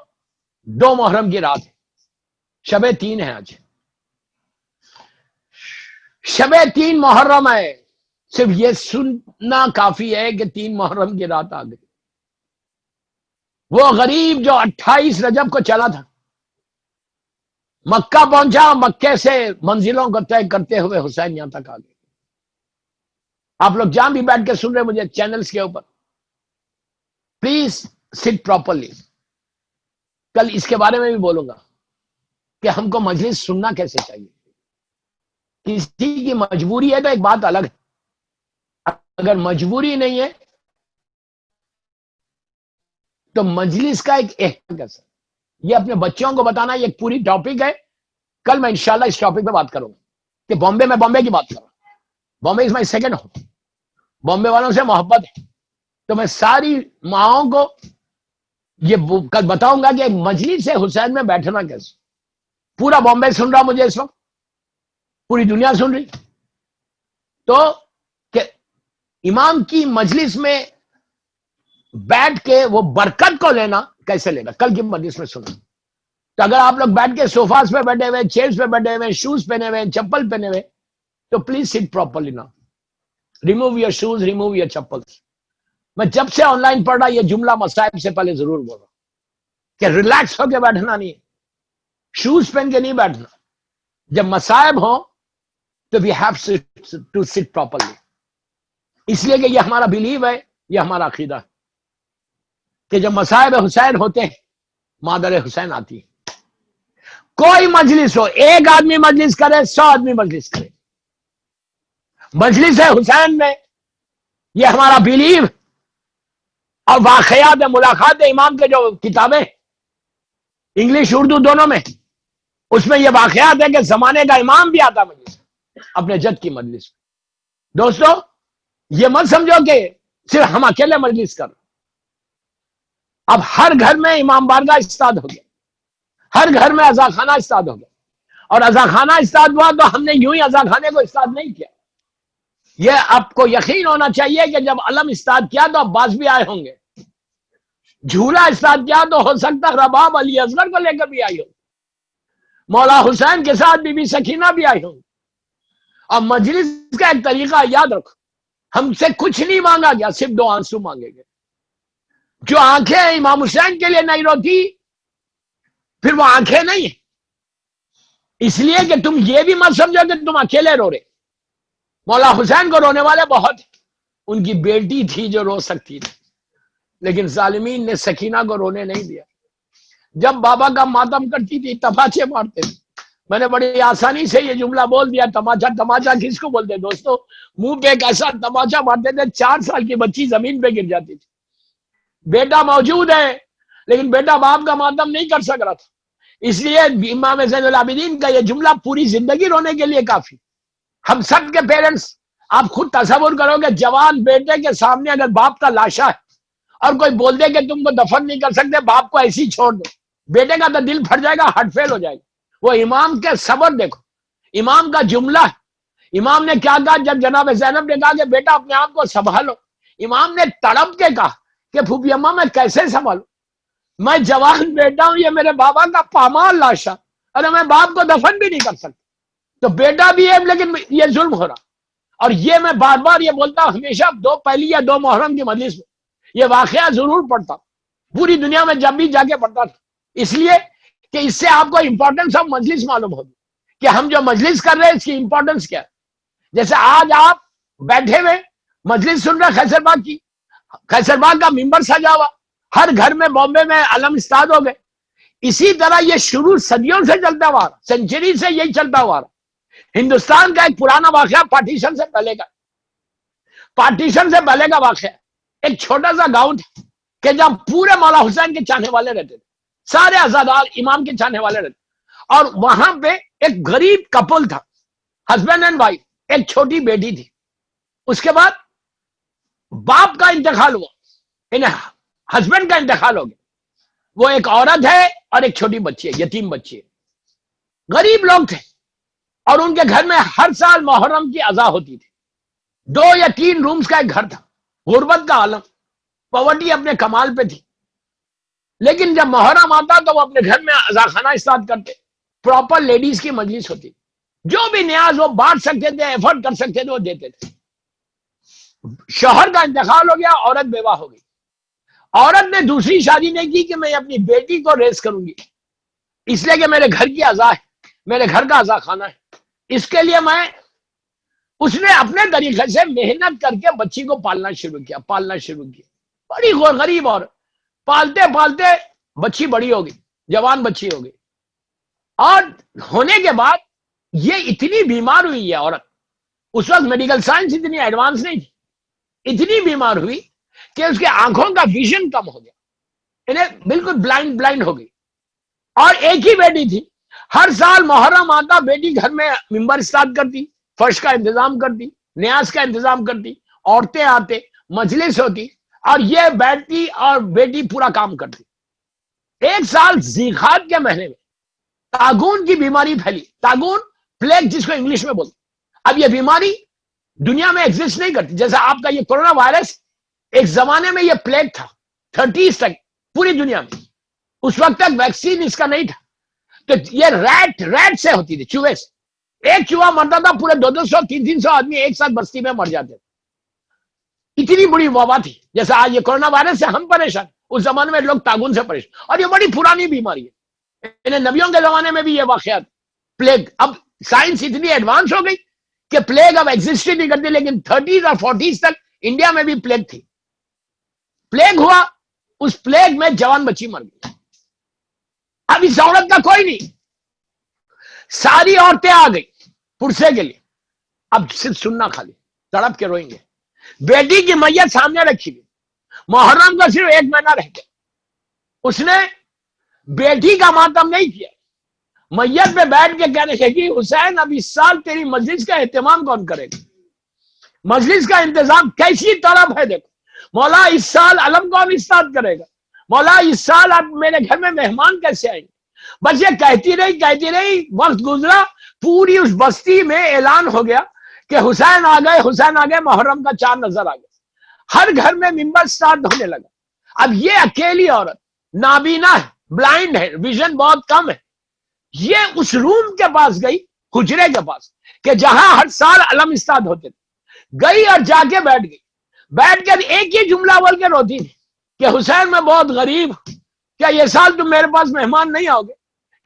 2 محرم کی رات ہے، شب 3 ہے آج، شب 3 محرم ہے. صرف یہ سننا کافی ہے کہ 3 محرم کی رات آ گئی. وہ غریب جو 28 رجب کو چلا تھا، مکہ پہنچا، مکے سے منزلوں کو طے کرتے ہوئے حسین یہاں تک آ گئے. آپ لوگ جہاں بھی بیٹھ کے سن رہے مجھے چینلز کے اوپر، پلیز سٹ پراپرلی. کل اس کے بارے میں بھی بولوں گا کہ ہم کو مجلس سننا کیسے چاہیے. کسی کی مجبوری ہے تو ایک بات الگ ہے، اگر مجبوری نہیں ہے تو مجلس کا ایک احترام کیسا. یہ اپنے بچوں کو بتانا یہ ایک پوری ٹاپک ہے. کل میں انشاءاللہ اس ٹاپک پہ بات کروں گا کہ بامبے کی بات کروں. بامبے از مائی سیکنڈ ہوم. بامبے والوں سے محبت ہے تو میں ساری ماؤں کو یہ کل بتاؤں گا کہ مجلس حسین میں بیٹھنا کیسے. پورا بامبے سن رہا مجھے اس وقت، پوری دنیا سن رہی. تو کہ امام کی مجلس میں بیٹھ کے وہ برکت کو لینا کیسے لینا، کل کی مجلس میں سنا. تو اگر آپ لوگ بیٹھ کے سوفاز پہ بیٹھے ہوئے، چیئرز پہ بیٹھے ہوئے، شوز پہنے ہوئے، چپل پہنے ہوئے، تو پلیز سٹ پراپرلی نا. Remove your shoes, remove your chappals. میں جب سے آن لائن پڑھ رہا یہ جملہ مصائب سے پہلے ضرور بول رہا کہ ریلیکس ہو کے بیٹھنا نہیں ہے، شوز پہن کے نہیں بیٹھنا. جب مصائب ہو تو we have to sit properly. اس لیے کہ یہ ہمارا بلیو ہے، یہ ہمارا عقیدہ ہے کہ جب مصائب حسین ہوتے ہیں مادر حسین آتی ہے. کوئی مجلس ہو، ایک آدمی مجلس کرے، 100 آدمی مجلس کرے، مجلس حسین میں یہ ہمارا بلیو. اور واقعات ملاقات امام کے جو کتابیں انگلش اردو دونوں میں، اس میں یہ واقعات ہے کہ زمانے کا امام بھی آتا مجلس اپنے جد کی مجلس. دوستو یہ مت سمجھو کہ صرف ہم اکیلے مجلس کر. اب ہر گھر میں امام بارگاہ استاد ہو گیا، ہر گھر میں عزا خانہ استاد ہو گیا. اور عزا خانہ استاد ہوا تو ہم نے یوں ہی عزا خانے کو استاد نہیں کیا. یہ آپ کو یقین ہونا چاہیے کہ جب علم استاد کیا تو عباس بھی آئے ہوں گے، جھولا استاد کیا تو ہو سکتا رباب علی اصغر کو لے کر بھی آئی ہو، مولا حسین کے ساتھ بی بی سکینہ بھی آئی ہوں. اور مجلس کا ایک طریقہ یاد رکھو، ہم سے کچھ نہیں مانگا گیا، صرف 2 آنسو مانگے گئے. جو آنکھیں امام حسین کے لیے نہیں روتی پھر وہ آنکھیں نہیں ہیں. اس لیے کہ تم یہ بھی مت سمجھو کہ تم اکیلے رو رہے. مولا حسین کو رونے والے بہت ہیں. ان کی بیٹی تھی جو رو سکتی تھی، لیکن ظالمین نے سکینہ کو رونے نہیں دیا. جب بابا کا ماتم کرتی تھی تماچے مارتے تھے. میں نے بڑی آسانی سے یہ جملہ بول دیا، تماچا کس کو بولتے دوستو؟ منہ پہ ایک ایسا تماچا مارتے تھے 4 سال کی بچی زمین پہ گر جاتی تھی. بیٹا موجود ہے لیکن بیٹا باپ کا ماتم نہیں کر سک رہا تھا. اس لیے امام زین العابدین کا یہ جملہ پوری زندگی رونے کے لیے کافی. ہم سب کے پیرنٹس، آپ خود تصور کرو کہ جوان بیٹے کے سامنے اگر باپ کا لاشا ہے اور کوئی بول دے کہ تم کو دفن نہیں کر سکتے، باپ کو ایسی چھوڑ دو، بیٹے کا تو دل پھٹ جائے گا، ہارٹ فیل ہو جائے گا. وہ امام کے صبر دیکھو، امام کا جملہ ہے. امام نے کیا کہا جب جناب زینب نے کہا کہ بیٹا اپنے آپ کو سنبھالو، امام نے تڑپ کے کہا کہ پھوپھی اماں میں کیسے سنبھالوں، میں جوان بیٹا ہوں، یہ میرے بابا کا پامال لاشا، اور میں باپ کو دفن بھی نہیں کر سکتا. تو بیٹا بھی ہے لیکن یہ ظلم ہو رہا. اور یہ میں بار بار یہ بولتا ہوں، ہمیشہ 2 پہلی یا 2 محرم کی مجلس میں یہ واقعہ ضرور پڑھتا، پوری دنیا میں جب بھی جا کے پڑھتا تھا. اس لیے کہ اس سے آپ کو امپورٹنس آف مجلس معلوم ہوگی کہ ہم جو مجلس کر رہے ہیں اس کی امپورٹنس کیا ہے. جیسے آج آپ بیٹھے ہوئے مجلس سن رہے خیسر باغ کی، خیسر باغ کا ممبر سجا ہوا، ہر گھر میں بامبے میں علم استاد ہو گئے. اسی طرح یہ شروع صدیوں سے چلتا ہوا، سینچری سے یہی چلتا ہوا. ہندوستان کا ایک پرانا واقعہ پارٹیشن سے پہلے کا، پارٹیشن سے پہلے کا واقعہ. ایک چھوٹا سا گاؤں تھا کہ جہاں پورے مولا حسین کے چاہنے والے رہتے تھے، سارے عزادار امام کے چاہنے والے رہتے. اور وہاں پہ ایک غریب کپل تھا، ہسبینڈ اینڈ وائف، ایک چھوٹی بیٹی تھی. اس کے بعد باپ کا انتقال ہوا, انہیں ہسبینڈ کا انتقال ہو گیا. وہ ایک عورت ہے اور ایک چھوٹی بچی ہے, یتیم بچی ہے. غریب لوگ تھے اور ان کے گھر میں ہر سال محرم کی اذا ہوتی تھی. 2 یا 3 رومز کا ایک گھر تھا. غربت کا عالم, پاورٹی اپنے کمال پہ تھی. لیکن جب محرم آتا تو وہ اپنے گھر میں اذا خانہ اسٹارٹ کرتے. پراپر لیڈیز کی مجلس ہوتی, جو بھی نیاز وہ بانٹ سکتے تھے, ایفرٹ کر سکتے تھے, وہ دیتے تھے. شوہر کا انتقال ہو گیا, عورت بیوہ ہو گئی. عورت نے دوسری شادی نہیں کی کہ میں اپنی بیٹی کو ریز کروں گی, اس لیے کہ میرے گھر کی اذا ہے, میرے گھر کا اذا خانہ ہے, اس کے لیے اس نے اپنے طریقے سے محنت کر کے بچی کو پالنا شروع کیا. بڑی غریب عورت, پالتے پالتے بچی بڑی ہو گئی, جوان بچی ہو گئی. اور ہونے کے بعد یہ اتنی بیمار ہوئی ہے عورت. اس وقت میڈیکل سائنس اتنی ایڈوانس نہیں تھی. اتنی بیمار ہوئی کہ اس کے آنکھوں کا ویژن کم ہو گیا, انہیں بالکل بلائنڈ ہو گئی. اور ایک ہی بیٹی تھی. ہر سال محرم آتا بیٹی گھر میں ممبر اسٹارٹ کرتی, فرش کا انتظام کرتی, نیاز کا انتظام کرتی, عورتیں آتے, مجلس ہوتی, اور یہ بیٹھتی اور بیٹی پورا کام کرتی. ایک سال ذیقعد کے مہینے میں طاعون کی بیماری پھیلی. طاعون, پلیگ جس کو انگلش میں بولتے. اب یہ بیماری دنیا میں ایگزسٹ نہیں کرتی. جیسا آپ کا یہ کورونا وائرس, ایک زمانے میں یہ پلیگ تھا 30s تک پوری دنیا میں. اس وقت تک ویکسین اس کا نہیں تھا. تو یہ ریٹ سے ہوتی تھی, چوہے سے. ایک چوہا مرتا تھا, پورے 200-300 آدمی ایک ساتھ بستی میں مر جاتے تھے. اتنی بڑی وبا تھی. جیسا آج یہ کورونا وائرس سے ہم پریشان, اس زمانے میں لوگ طاعون سے پریشان. اور یہ بڑی پرانی بیماری ہے, انہیں نبیوں کے زمانے میں بھی یہ واقعات. پلیگ, اب سائنس اتنی ایڈوانس ہو گئی کہ پلیگ اب ایگزسٹ نہیں کرتی. لیکن 30s اور 40s تک انڈیا میں بھی پلیگ تھی. پلیگ ہوا, اس پلیگ میں جوان بچی مر گئی. اب اس عورت کا کوئی نہیں, ساری عورتیں آ گئی پرسے کے لیے. اب صرف سننا خالی, تڑپ کے روئیں گے. بیٹی کی میت سامنے رکھی ہوئی, محرم کا صرف 1 مہینہ رہ گیا. اس نے بیٹی کا ماتم نہیں کیا, میت پہ بیٹھ کے کہنے لگی, حسین اب اس سال تیری مجلس کا اہتمام کون کرے گا؟ مجلس کا انتظام کیسی طرف ہے, دیکھو مولا اس سال علم کون اسٹارٹ کرے گا, مولا اس سال اب میرے گھر میں مہمان کیسے آئیں گے. بس یہ کہتی رہی, وقت گزرا, پوری اس بستی میں اعلان ہو گیا کہ حسین آ گئے, محرم کا چاند نظر آ گیا. ہر گھر میں ممبر سٹارٹ ہونے لگا. اب یہ اکیلی عورت نابینا ہے, بلائنڈ ہے, ویژن بہت کم ہے. یہ اس روم کے پاس گئی, حجرے کے پاس, کہ جہاں ہر سال علم اسٹارٹ ہوتے تھے. گئی اور جا کے بیٹھ گئی. بیٹھ کر ایک ہی جملہ بول کے روتی تھی کہ حسین میں بہت غریب ہوں, کیا یہ سال تم میرے پاس مہمان نہیں آؤ گے,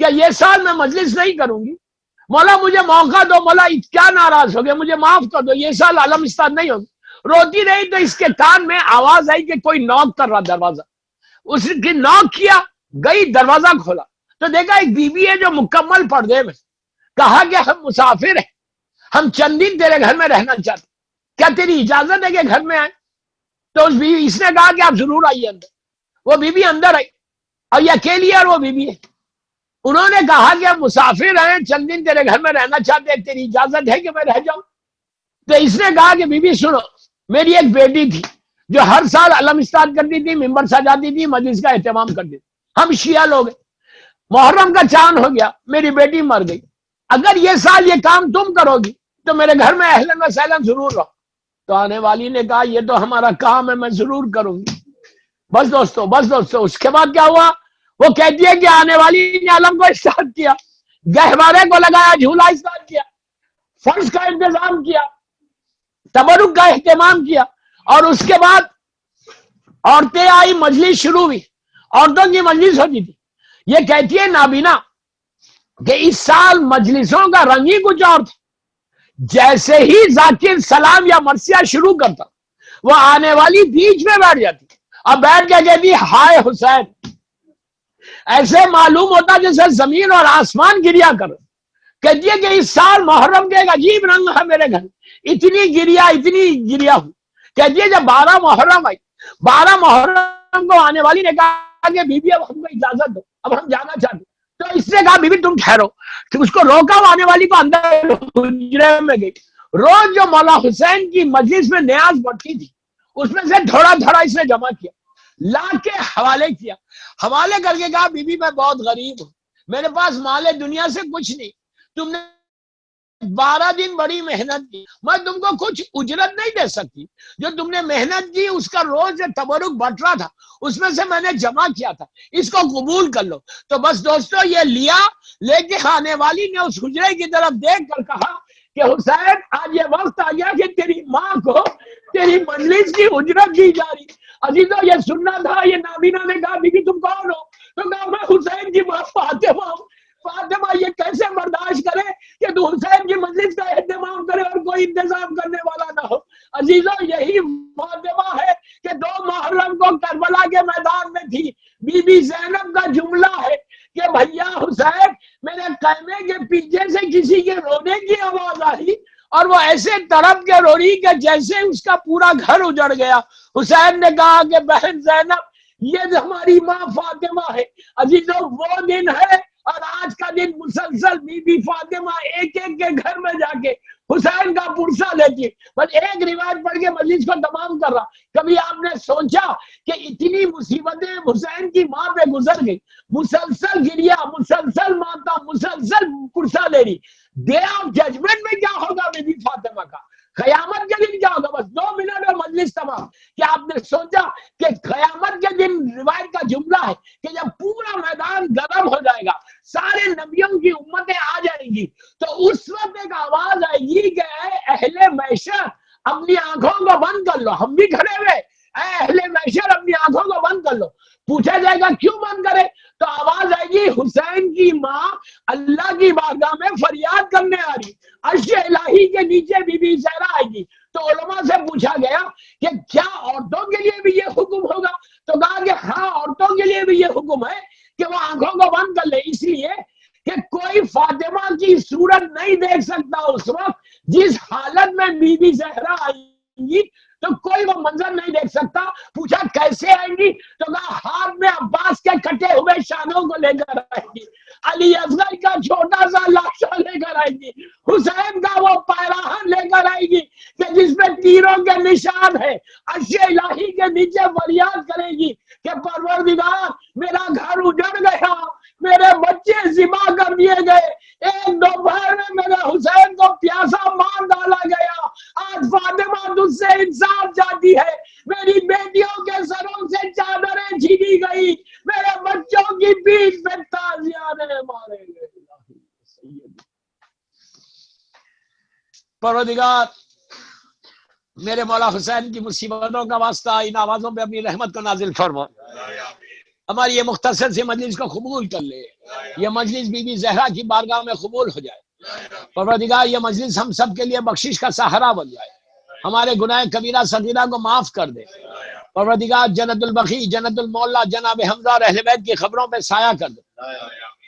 کیا یہ سال میں مجلس نہیں کروں گی, مولا مجھے موقع دو, مولا کیا ناراض ہو گئے, مجھے معاف کر دو, یہ سال علم اسٹارٹ نہیں ہوگی. روتی رہی تو اس کے کان میں آواز آئی کہ کوئی نوک کر رہا دروازہ. اس کی نوک کیا, گئی دروازہ کھولا تو دیکھا ایک بی بی ہے جو مکمل پردے میں. کہا کہ ہم مسافر ہیں, ہم چند دن تیرے گھر میں رہنا چاہتے, کیا تیری اجازت ہے کہ گھر میں آئے؟ تو اس نے کہا کہ آپ ضرور آئیے اندر. وہ بی بی اندر آئی, اور یہ اکیلی ہے اور وہ بی بی ہے. انہوں نے کہا کہ ہم مسافر ہیں, چند دن تیرے گھر میں رہنا چاہتے ہیں, تیری اجازت ہے کہ میں رہ جاؤں؟ تو اس نے کہا کہ بی بی سنو, میری ایک بیٹی تھی جو ہر سال علم اسٹارٹ کرتی تھی, ممبر سجاتی تھی, مجلس کا اہتمام کرتی تھی. ہم شیعہ لوگ ہیں, محرم کا چاند ہو گیا, میری بیٹی مر گئی. اگر یہ سال یہ کام تم کرو گی تو میرے گھر میں اہلاً و سہلاً ضرور رہو. تو آنے والی نے کہا یہ تو ہمارا کام ہے, میں ضرور کروں گی. بس دوستو اس کے بعد کیا ہوا, وہ کہتی ہے کہ آنے والی نے علم کو اسٹارٹ کیا, گہوارے کو لگایا, جھولا اسٹارٹ کیا, فرش کا انتظام کیا, تبرک کا اہتمام کیا, اور اس کے بعد عورتیں آئی, مجلس شروع ہوئی. عورتوں کی مجلس ہوتی تھی. یہ کہتی ہے نابینا کہ اس سال مجلسوں کا رنگ ہی کچھ اور تھا. جیسے ہی ذاکر سلام یا مرثیہ شروع کرتا, وہ آنے والی بیچ میں بیٹھ جاتی, اب بیٹھ کے کہتی ہائے حسین. ایسے معلوم ہوتا جیسے زمین اور آسمان گریا کر. کہتی ہے کہ اس سال محرم کے ایک عجیب رنگ ہے میرے گھر, اتنی گریا ہوں. کہتی ہے جب 12 محرم آئی, 12 محرم کو آنے والی نے کہا کہ بی بی اب ہم کو اجازت دو, اب ہم جانا چاہتے. تو اس نے کہا بی بی تم ٹھہرو. اس کو روکا, وہ آنے والی کو اندر حجرے میں گئی. روز جو مولا حسین کی مجلس میں نیاز بڑھتی تھی اس میں سے تھوڑا تھوڑا اس نے جمع کیا، لا کے حوالے کیا، حوالے کر کے کہا بی بی میں بہت غریب ہوں، میرے پاس مال دنیا سے کچھ نہیں، تم نے 12 دن بڑی محنت کی، میں تم کو کچھ اجرت نہیں دے سکتی، جو تم نے محنت کی اس کا روز تبرک بٹ رہا تھا اس میں سے میں نے جمع کیا تھا، اس کو قبول کر لو۔ تو بس دوستو یہ لیا، لے کے آنے والی نے اس حجرے کی طرف دیکھ کر کہا کہ حسین آج یہ وقت آ گیا کہ تیری ماں کو تیری مجلس کی اجرت دی جا رہی۔ عزیزو یہ سننا تھا، یہ نابینا نے کہا بی بی تم کون ہو؟ تو کہا میں حسین کی ماں فاطمہ ہوں۔ فاطمہ یہ کیسے برداشت کرے کہ تو حسین کی مجلس کا اہتمام کرے اور کوئی انتظام کرنے والا نہ ہو۔ عزیزو یہی فاطمہ ہے کہ 2 محرم کو کربلا کے میدان میں تھی، بی بی زینب کا جملہ ہے کہ بھیا حسین میرے خیمے کے پیچھے سے کسی کے رونے کی آواز آئی اور وہ ایسے تڑپ کے رو رہی کہ جیسے اس کا پورا گھر اجڑ گیا۔ حسین نے کہا کہ بہن زینب یہ ہماری ماں فاطمہ ہے۔ عزیزو وہ دن ہے اور آج کا دن مسلسل بی بی فاطمہ ایک ایک کے گھر میں جا کے حسین کا پرسہ لیتی ہے۔ بس ایک روایت پڑھ کے مجلس کو تمام کر رہا، کبھی آپ نے سوچا کہ اتنی مصیبتیں حسین کی ماں پہ گزر گئی، مسلسل گریا، مسلسل ماتا، مسلسل پرسہ لے رہی، ڈے آف ججمنٹ میں کیا ہوگا بی بی فاطمہ کا؟ قیامت کے دن کیا ہوگا؟ بس 2 منٹ اور مجلس تمام۔ کیا آپ نے سوچا کہ قیامت کے دن روایت کا جملہ ہے کہ جب پورا میدان گرم ہو جائے گا، سارے نبیوں کی امتیں آ جائیں گی، تو اس وقت ایک آواز آئے گی کہ اے اہل معشر اپنی آنکھوں کو بند کر لو۔ ہم بھی کھڑے ہوئے، اے اہل معشر اپنی آنکھوں کو بند کر لو۔ پوچھا جائے گا کیوں بند کرے؟ تو آواز آئے گی حسین کی ماں اللہ کی بارگاہ میں فریاد کرنے آ رہی، عرش الہی کے نیچے بی بی زہرا آئے گی۔ تو علماء سے پوچھا گیا کہ کیا عورتوں کے لیے بھی یہ حکم ہوگا؟ تو کہا کہ ہاں عورتوں کے لیے بھی یہ حکم ہے کہ وہ آنکھوں کو بند کر لے، اس لیے کہ کوئی فاطمہ کی صورت نہیں دیکھ سکتا اس وقت جس حالت میں بی بی زہرا آئیں گی، تو کوئی وہ منظر نہیں دیکھ سکتا۔ پوچھا کیسے آئیں گی؟ تو کہا ہاتھ میں عباس کے کٹے ہوئے شانوں کو لے کر آئیں گی، علی اصغر کا چھوٹا سا لاشا لے کر آئیں گی، حسین کا وہ پیراہن لے کر آئے گی کہ جس میں تیروں کے نشان ہے، عرش الہی کے نیچے فریاد کرے گی کہ پروردگار میرا گھر اجڑ گیا، میرے بچے ذبح کر دیے گئے، ایک دوپہر میں میرے حسین کو پیاسا مار ڈالا گیا، آج فاطمہ تجھ سے انصاف چاہتی ہے، میری بیٹیوں کے سروں سے چادریں چھینی گئی، میرے بچوں کی پیٹھ پہ تازیانے مارے گئے۔ پروردگار میرے مولا حسین کی مصیبتوں کا واسطہ ان آوازوں پہ اپنی رحمت کو نازل فرما، ہماری یہ مختصر سی مجلس کو قبول کر لے، یہ مجلس بی بی زہرا کی بارگاہ میں قبول ہو جائے۔ پروردگار یہ مجلس ہم سب کے لیے بخشش کا سہارا بن جائے، ہمارے گناہ کبیرہ صغیرہ کو معاف کر دے۔ پروردگار جنت البقیع، جنت المعلا، جناب حمزہ اور اہل بیت کی خبروں پہ سایہ کر دے،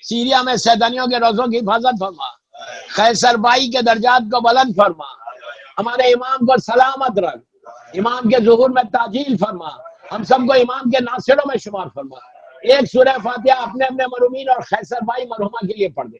سیریا میں سیدانیوں کے روزوں کی حفاظت فرما، قیصر بائی کے درجات کو بلند فرما، ہمارے امام کو سلامت رکھ، امام کے ظہور میں تعجیل فرما، ہم سب کو امام کے ناصروں میں شمار فرما۔ ایک سورہ فاتحہ اپنے اپنے مرحومین اور قیصر بائی مرحومہ کے لیے پڑھ دے۔